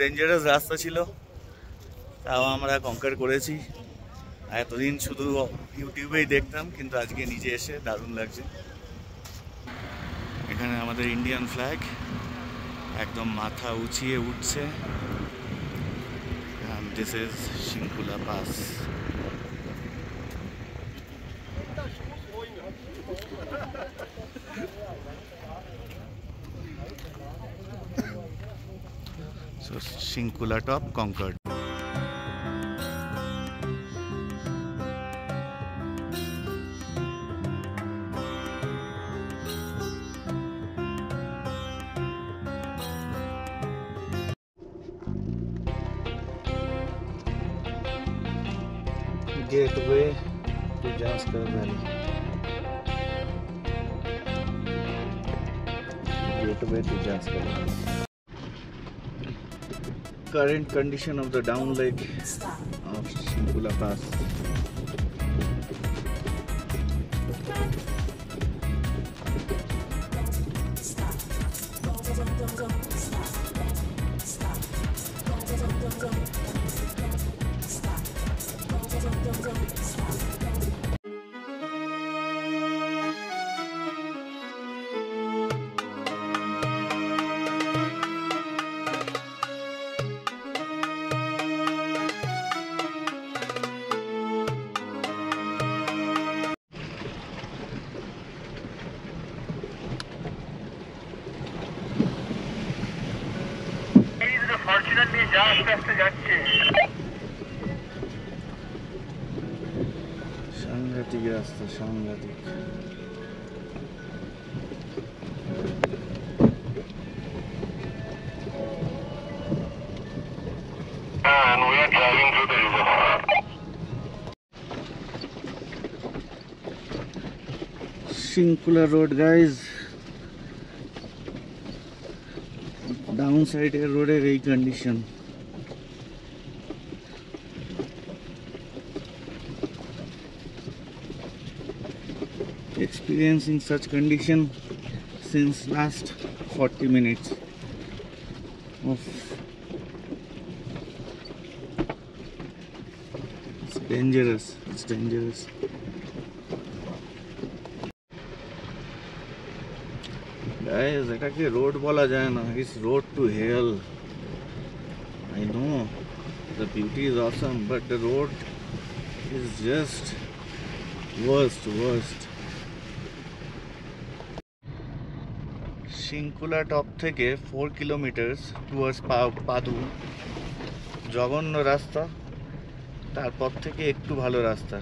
Dangerous রাস্তা ছিল, তাও আমরা কঙ্কার করেছি। এতদিন শুধু ইউটিউবেই দেখতাম, কিন্তু আজকে নিজে এসে দারুণ লাগছে। এখানে আমাদের ইন্ডিয়ান ফ্ল্যাগ একদম মাথা উঁচিয়ে উঠছে। This is Shinkula pass. So Shinkula top conquered. Gateway to Janskar Valley. Gateway to Janskar Valley. Current condition of the down leg of Shinkula Pass. সাংঘাতিক রাস্তা, সাংঘাতিক। Shinkula road guys, ডাউন সাইডের রোডের এই condition. Experiencing such condition since last 40 minutes of it's dangerous, it's dangerous. Guys, এটাকে road বলা যায় না, it's road to hell. I know the beauty is awesome, but the road is just worst. Shinkula top থেকে 4 kilometre towards পাদু, জঘন্য রাস্তা। তারপর থেকে একটু ভালো রাস্তা।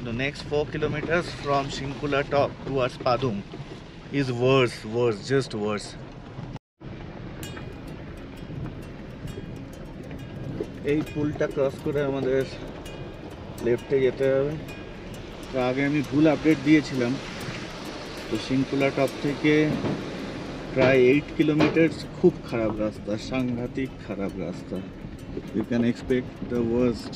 The next 4 kilometers from Shinkula top towards Padum is worse, just worse. এই পুলটা cross করে আমাদের লেফটে যেতে হবে। তো আগে আমি ভুল আপডেট দিয়েছিলাম। তো শিংকুলা টপ থেকে প্রায় 8 কিলোমিটার খুব খারাপ রাস্তা, সাংঘাতিক খারাপ রাস্তা। You can expect the worst.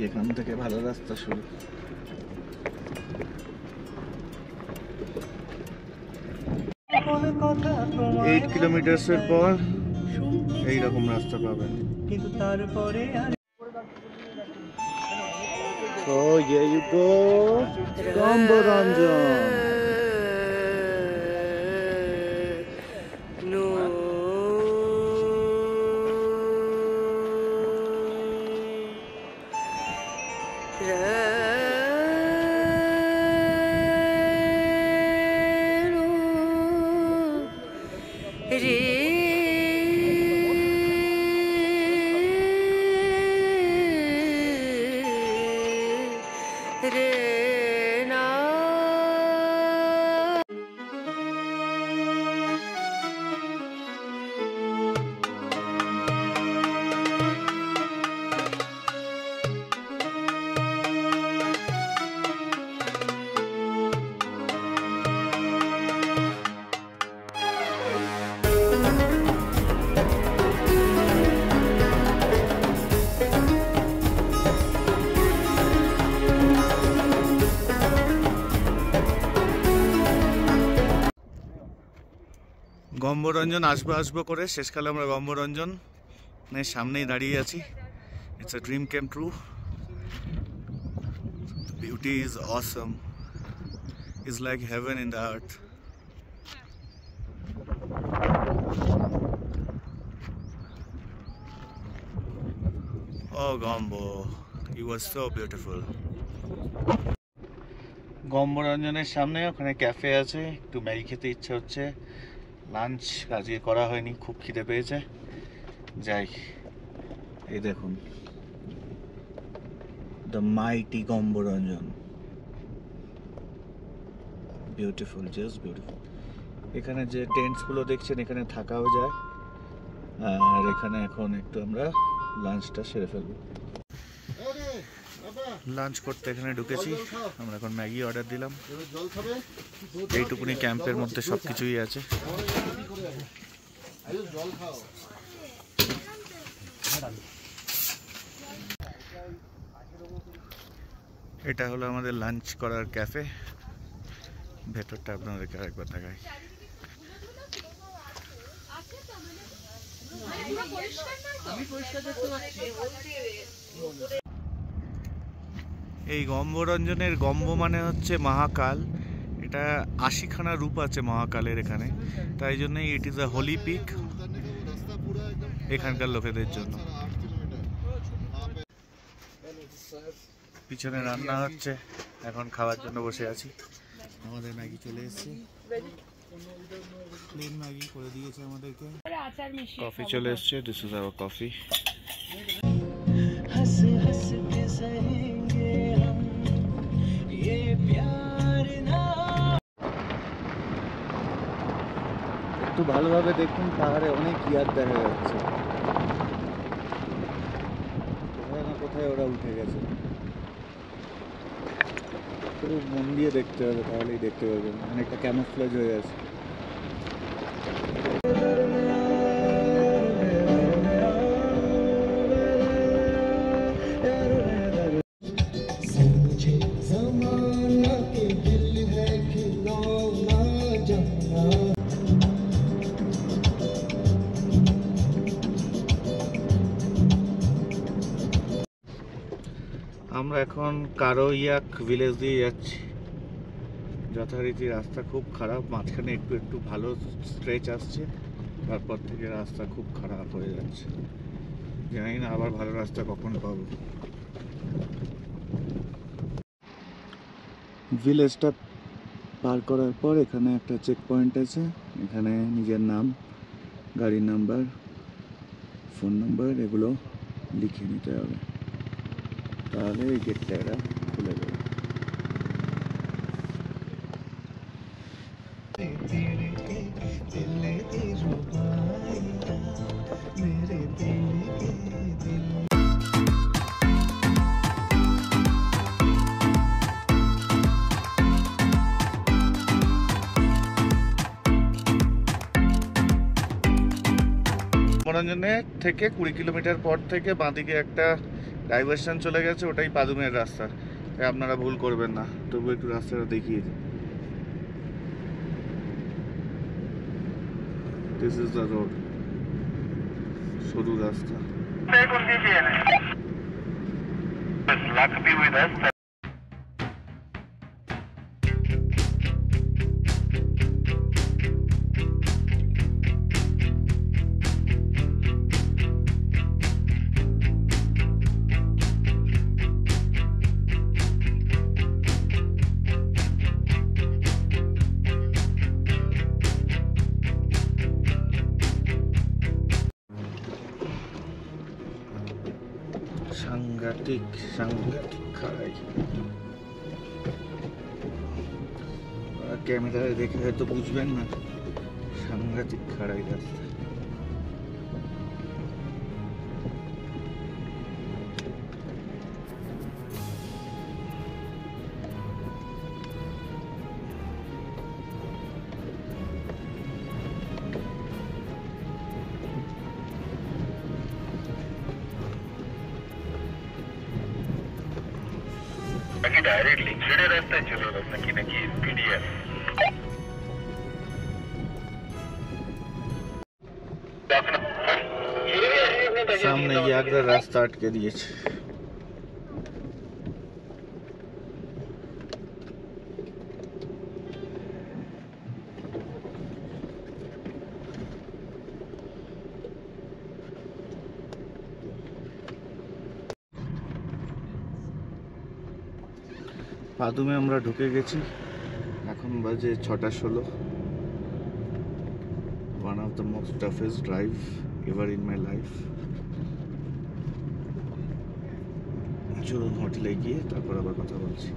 এখান থেকে ভালো রাস্তা শুরু। 8 কিলোমিটারের পর এইরকম রাস্তা পাবেন। কিন্তু তারপরে So here you go, Kambaranjan. Re na Gombaranjan আসবো আসবো করে শেষকালে আমরা গম্বরঞ্জনের সামনেই দাঁড়িয়ে আছি। It's a dream came true. Beauty is Assam, is like haven in the earth. Oh Gombo, you were so beautiful. গম্বরঞ্জনের সামনে ওখানে ক্যাফে আছে, একটু ম্যাগি খেতে ইচ্ছে হচ্ছে। লাঞ্চ আজকে করা হয়নি, খুব খিদে পেয়েছে। যাই, এই দেখুন the mighty Gumbaranjan, beautiful, just beautiful. এখানে যে টেন্টসগুলো দেখছেন এখানে থাকাও যায়। আর এখানে এখন একটু আমরা লাঞ্চটা সেরে ফেলবো। লাঞ্চ করতে এখানে ঢুকেছি আমরা, এখন ম্যাগি অর্ডার দিলাম। এইটুকুনি ক্যাম্পের মধ্যে সব কিছুই আছে। এটা হলো আমাদের লাঞ্চ করার ক্যাফে। ভেতরটা আপনাদেরকে আরেকবার দেখাই। এই গম্বরঞ্জনের গম্ব মানে হচ্ছে মহাকাল। এটা ৮০খানা রূপ আছে মহাকালের এখানে, তাই জন্যই it is a holy peak এখানকার লোকেদের জন্য। পিছনে রান্না হচ্ছে, এখন খাওয়ার জন্য বসে আছি। আমাদের ম্যাগি চলে এসেছে, প্লেন ম্যাগি করে দিয়েছে আমাদেরকে। কফি চলে এসছে, দিস ইজ আওয়ার কফি। একটু ভালোভাবে দেখুন, পাহাড়ে অনেক ইয়ার দেখা যাচ্ছে। কোথায় না কোথায় ওরা উঠে গেছে। পুরো মন দিয়ে দেখতে হবে, তাহলেই দেখতে পাবেন। অনেকটা ক্যামোফ্লেজ হয়ে আছে। আমরা এখন কারোইয়াক ভিলেজ দিয়ে যাচ্ছি। যথারীতি রাস্তা খুব খারাপ, মাঝখানে একটু একটু ভালো স্ট্রেচ আসছে, তারপর থেকে রাস্তা খুব খারাপ হয়ে যাচ্ছে। জানি না আবার ভালো রাস্তা কখন পাবো। ভিলেজটা পার করার পর এখানে একটা চেক পয়েন্ট আছে। এখানে নিজের নাম, গাড়ির নাম্বার, ফোন নাম্বার এগুলো লিখে নিতে হবে, তাহলে এই গেটটা এরা খুলে দেবে। মনোরঞ্জনের থেকে 20 কিলোমিটার পর থেকে বাঁদিকে একটা ডাইভারশন চলে গেছে, ওটাই পাদুমের রাস্তা। তাই আপনারা ভুল করবেন না, তবু একটু রাস্তাটা দেখিয়ে দিই। দিস ইজ দ্য রোড, সরু রাস্তা। সাংঘাতিক সাংঘাতিক খাড়াই। ক্যামেরায় দেখে হয়তো বুঝবেন না, সাংঘাতিক খাড়াই রাস্তা। डायरेक्टली सीधे रास्ते चलो, नक्की नक्की पीडीएफ। सामने ये आगरा रास्ता अटके दिएছে। পাদুমে আমরা ঢুকে গেছি, এখন বাজে 6:16। One of the most toughest drive ever in my life. চলুন হোটেলে গিয়ে তারপর আবার কথা বলছি।